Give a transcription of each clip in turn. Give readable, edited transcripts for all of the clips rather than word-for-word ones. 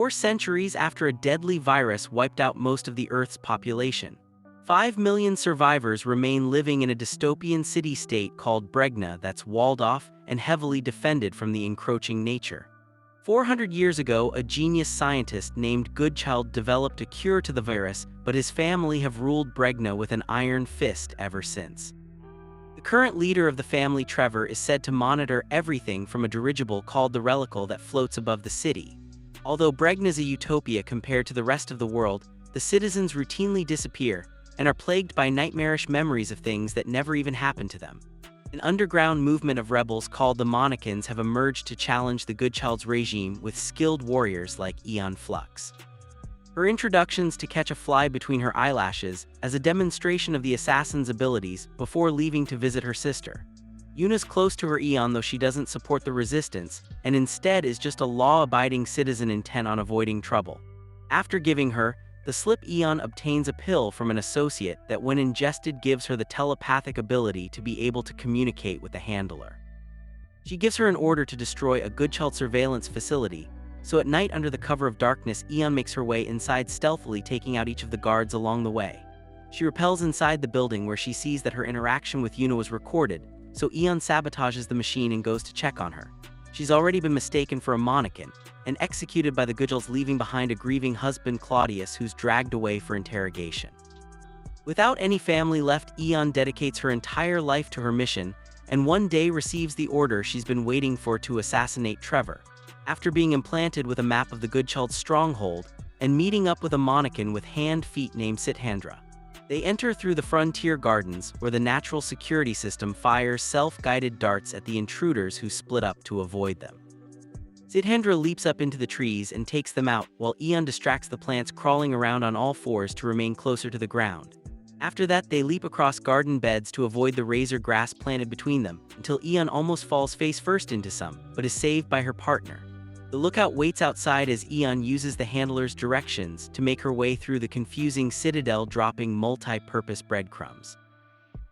4 centuries after a deadly virus wiped out most of the Earth's population. 5 million survivors remain living in a dystopian city-state called Bregna that's walled off and heavily defended from the encroaching nature. 400 years ago, a genius scientist named Goodchild developed a cure to the virus, but his family have ruled Bregna with an iron fist ever since. The current leader of the family, Trevor, is said to monitor everything from a dirigible called the Relical that floats above the city. Although Bregna is a utopia compared to the rest of the world, the citizens routinely disappear and are plagued by nightmarish memories of things that never even happened to them. An underground movement of rebels called the Monicans have emerged to challenge the Goodchild's regime with skilled warriors like Aeon Flux. Her introductions to catch a fly between her eyelashes as a demonstration of the assassin's abilities before leaving to visit her sister. Yuna's close to her Aeon, though she doesn't support the resistance and instead is just a law-abiding citizen intent on avoiding trouble. After giving her, the slip, Aeon obtains a pill from an associate that when ingested gives her the telepathic ability to be able to communicate with the handler. She gives her an order to destroy a Goodchild surveillance facility, so at night under the cover of darkness, Aeon makes her way inside stealthily, taking out each of the guards along the way. She repels inside the building where she sees that her interaction with Yuna was recorded, so Aeon sabotages the machine and goes to check on her. She's already been mistaken for a Monican and executed by the Goodchilds, leaving behind a grieving husband, Claudius, who's dragged away for interrogation. Without any family left, Aeon dedicates her entire life to her mission and one day receives the order she's been waiting for to assassinate Trevor. After being implanted with a map of the Goodchild's stronghold and meeting up with a Monican with hand-feet named Sithandra, they enter through the Frontier Gardens, where the natural security system fires self-guided darts at the intruders who split up to avoid them. Sithandra leaps up into the trees and takes them out, while Aeon distracts the plants crawling around on all fours to remain closer to the ground. After that, they leap across garden beds to avoid the razor grass planted between them, until Aeon almost falls face first into some, but is saved by her partner. The lookout waits outside as Aeon uses the handler's directions to make her way through the confusing citadel, dropping multi-purpose breadcrumbs.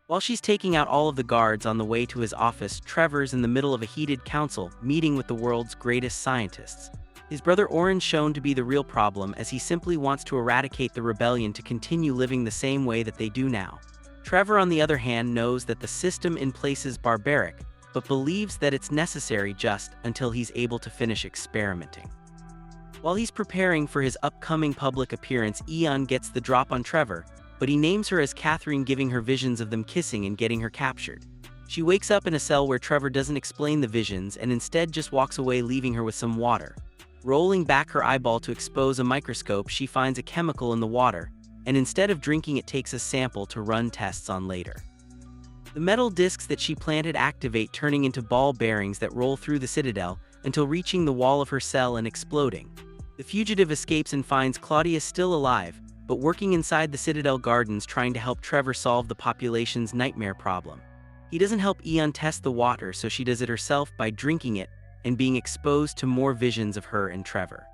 While she's taking out all of the guards on the way to his office, Trevor's in the middle of a heated council meeting with the world's greatest scientists. His brother Oren's shown to be the real problem, as he simply wants to eradicate the rebellion to continue living the same way that they do now. Trevor, on the other hand, knows that the system in place is barbaric, but believes that it's necessary just until he's able to finish experimenting. While he's preparing for his upcoming public appearance, Aeon gets the drop on Trevor, but he names her as Catherine, giving her visions of them kissing and getting her captured. She wakes up in a cell where Trevor doesn't explain the visions and instead just walks away, leaving her with some water. Rolling back her eyeball to expose a microscope, she finds a chemical in the water, and instead of drinking it, takes a sample to run tests on later. The metal discs that she planted activate, turning into ball bearings that roll through the citadel until reaching the wall of her cell and exploding. The fugitive escapes and finds Claudius still alive, but working inside the citadel gardens, trying to help Trevor solve the population's nightmare problem. He doesn't help Aeon test the water, so she does it herself by drinking it and being exposed to more visions of her and Trevor.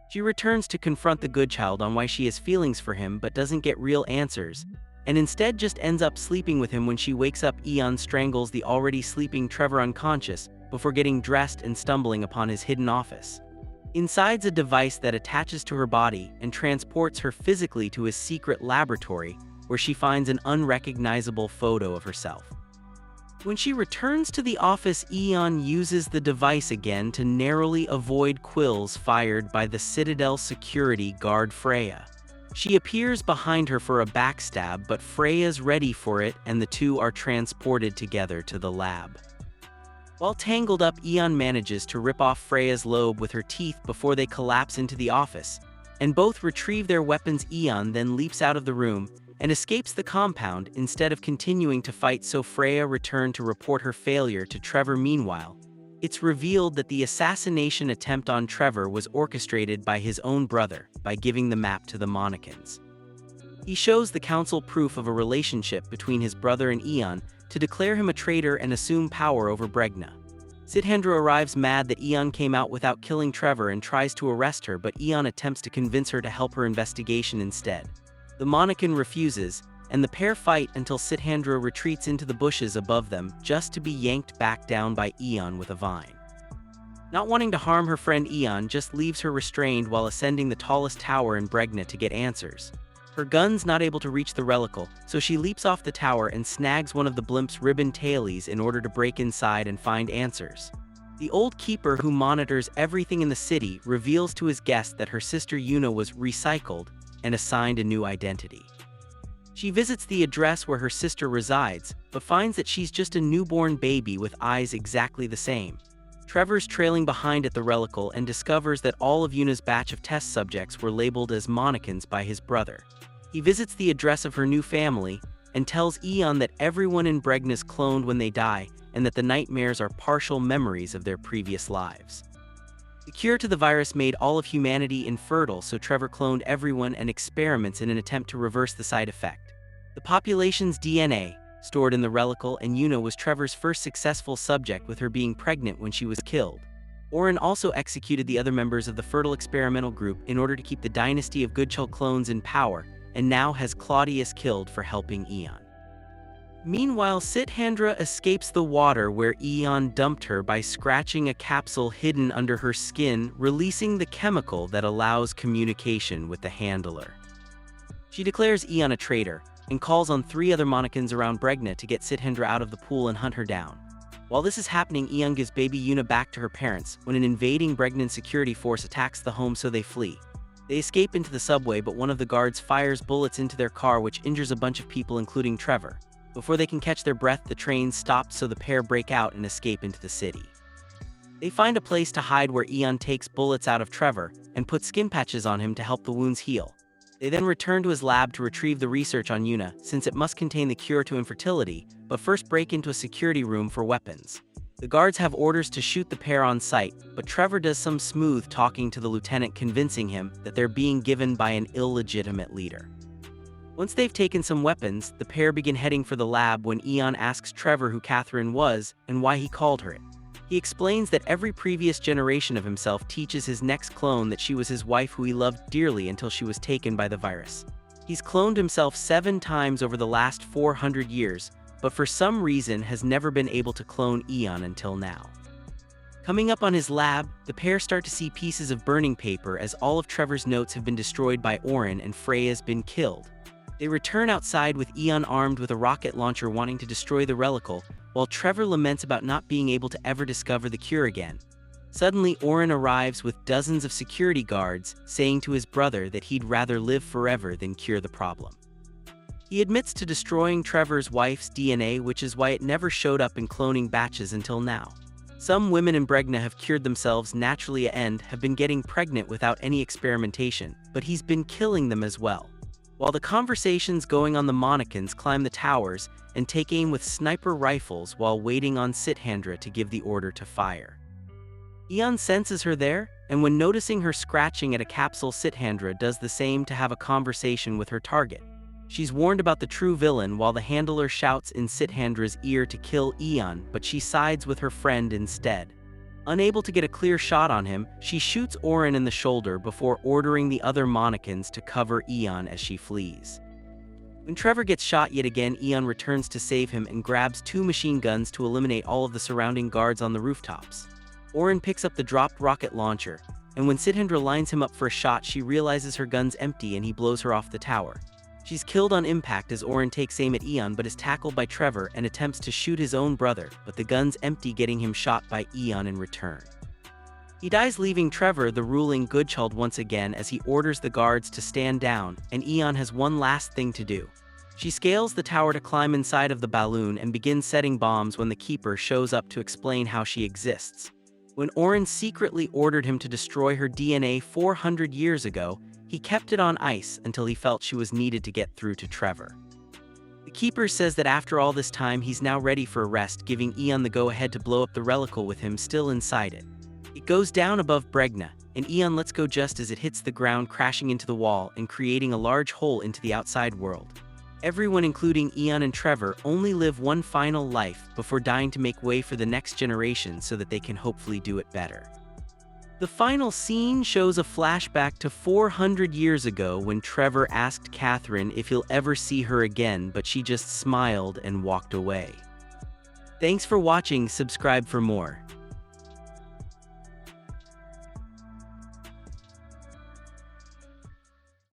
She returns to confront the Goodchild on why she has feelings for him but doesn't get real answers, and instead just ends up sleeping with him. When she wakes up, Aeon strangles the already sleeping Trevor unconscious before getting dressed and stumbling upon his hidden office. Inside's a device that attaches to her body and transports her physically to his secret laboratory, where she finds an unrecognizable photo of herself. When she returns to the office, Aeon uses the device again to narrowly avoid quills fired by the Citadel security guard Freya. She appears behind her for a backstab, but Freya's ready for it and the two are transported together to the lab. While tangled up, Aeon manages to rip off Freya's lobe with her teeth before they collapse into the office, and both retrieve their weapons. Aeon then leaps out of the room and escapes the compound instead of continuing to fight, so Freya returned to report her failure to Trevor. Meanwhile, it's revealed that the assassination attempt on Trevor was orchestrated by his own brother by giving the map to the Monicans. He shows the council proof of a relationship between his brother and Aeon to declare him a traitor and assume power over Bregna. Sithandra arrives mad that Aeon came out without killing Trevor and tries to arrest her, but Aeon attempts to convince her to help her investigation instead. The Monican refuses, and the pair fight until Sithandra retreats into the bushes above them, just to be yanked back down by Aeon with a vine. Not wanting to harm her friend Æon just leaves her restrained while ascending the tallest tower in Bregna to get answers. Her gun's not able to reach the relical, so she leaps off the tower and snags one of the blimp's ribbon tailies in order to break inside and find answers. The old keeper who monitors everything in the city reveals to his guest that her sister Yuna was recycled and assigned a new identity. She visits the address where her sister resides, but finds that she's just a newborn baby with eyes exactly the same. Trevor's trailing behind at the relical and discovers that all of Yuna's batch of test subjects were labeled as Monicans by his brother. He visits the address of her new family and tells Æon that everyone in Bregna's cloned when they die and that the nightmares are partial memories of their previous lives. The cure to the virus made all of humanity infertile, so Trevor cloned everyone and experiments in an attempt to reverse the side effect. The population's DNA, stored in the relical, and Yuna was Trevor's first successful subject, with her being pregnant when she was killed. Oren also executed the other members of the fertile experimental group in order to keep the dynasty of Goodchild clones in power, and now has Claudius killed for helping Æon. Meanwhile, Sithandra escapes the water where Æon dumped her by scratching a capsule hidden under her skin, releasing the chemical that allows communication with the handler. She declares Æon a traitor, and calls on 3 other Monicans around Bregna to get Sithandra out of the pool and hunt her down. While this is happening, Æon gives baby Yuna back to her parents when an invading Bregnan security force attacks the home, so they flee. They escape into the subway, but one of the guards fires bullets into their car, which injures a bunch of people including Trevor. Before they can catch their breath, the train stops, so the pair break out and escape into the city. They find a place to hide where Æon takes bullets out of Trevor and puts skin patches on him to help the wounds heal. They then return to his lab to retrieve the research on Yuna, since it must contain the cure to infertility, but first break into a security room for weapons. The guards have orders to shoot the pair on sight, but Trevor does some smooth talking to the lieutenant, convincing him that they're being given by an illegitimate leader. Once they've taken some weapons, the pair begin heading for the lab when Æon asks Trevor who Catherine was and why he called her it. He explains that every previous generation of himself teaches his next clone that she was his wife who he loved dearly until she was taken by the virus. He's cloned himself 7 times over the last 400 years, but for some reason has never been able to clone Æon until now. Coming up on his lab, the pair start to see pieces of burning paper as all of Trevor's notes have been destroyed by Oren and Freya's been killed. They return outside with Æon armed with a rocket launcher wanting to destroy the relical, while Trevor laments about not being able to ever discover the cure again. Suddenly, Oren arrives with dozens of security guards, saying to his brother that he'd rather live forever than cure the problem. He admits to destroying Trevor's wife's DNA, which is why it never showed up in cloning batches until now. Some women in Bregna have cured themselves naturally and have been getting pregnant without any experimentation, but he's been killing them as well. While the conversation's going on, the Monicans climb the towers and take aim with sniper rifles while waiting on Sithandra to give the order to fire. Æon senses her there, and when noticing her scratching at a capsule, Sithandra does the same to have a conversation with her target. She's warned about the true villain while the handler shouts in Sithandra's ear to kill Æon, but she sides with her friend instead. Unable to get a clear shot on him, she shoots Oren in the shoulder before ordering the other Monicans to cover Æon as she flees. When Trevor gets shot yet again, Æon returns to save him and grabs 2 machine guns to eliminate all of the surrounding guards on the rooftops. Oren picks up the dropped rocket launcher, and when Sithandra lines him up for a shot, she realizes her gun's empty and he blows her off the tower. She's killed on impact as Oren takes aim at Æon but is tackled by Trevor and attempts to shoot his own brother, but the gun's empty, getting him shot by Æon in return. He dies, leaving Trevor the ruling Goodchild once again as he orders the guards to stand down, and Æon has one last thing to do. She scales the tower to climb inside of the balloon and begins setting bombs when the Keeper shows up to explain how she exists. When Oren secretly ordered him to destroy her DNA 400 years ago, he kept it on ice until he felt she was needed to get through to Trevor. The Keeper says that after all this time, he's now ready for a rest, giving Æon the go-ahead to blow up the relical with him still inside it. It goes down above Bregna, and Æon lets go just as it hits the ground, crashing into the wall and creating a large hole into the outside world. Everyone, including Æon and Trevor, only live one final life before dying to make way for the next generation so that they can hopefully do it better. The final scene shows a flashback to 400 years ago when Trevor asked Catherine if he'll ever see her again, but she just smiled and walked away. Thanks for watching. Subscribe for more.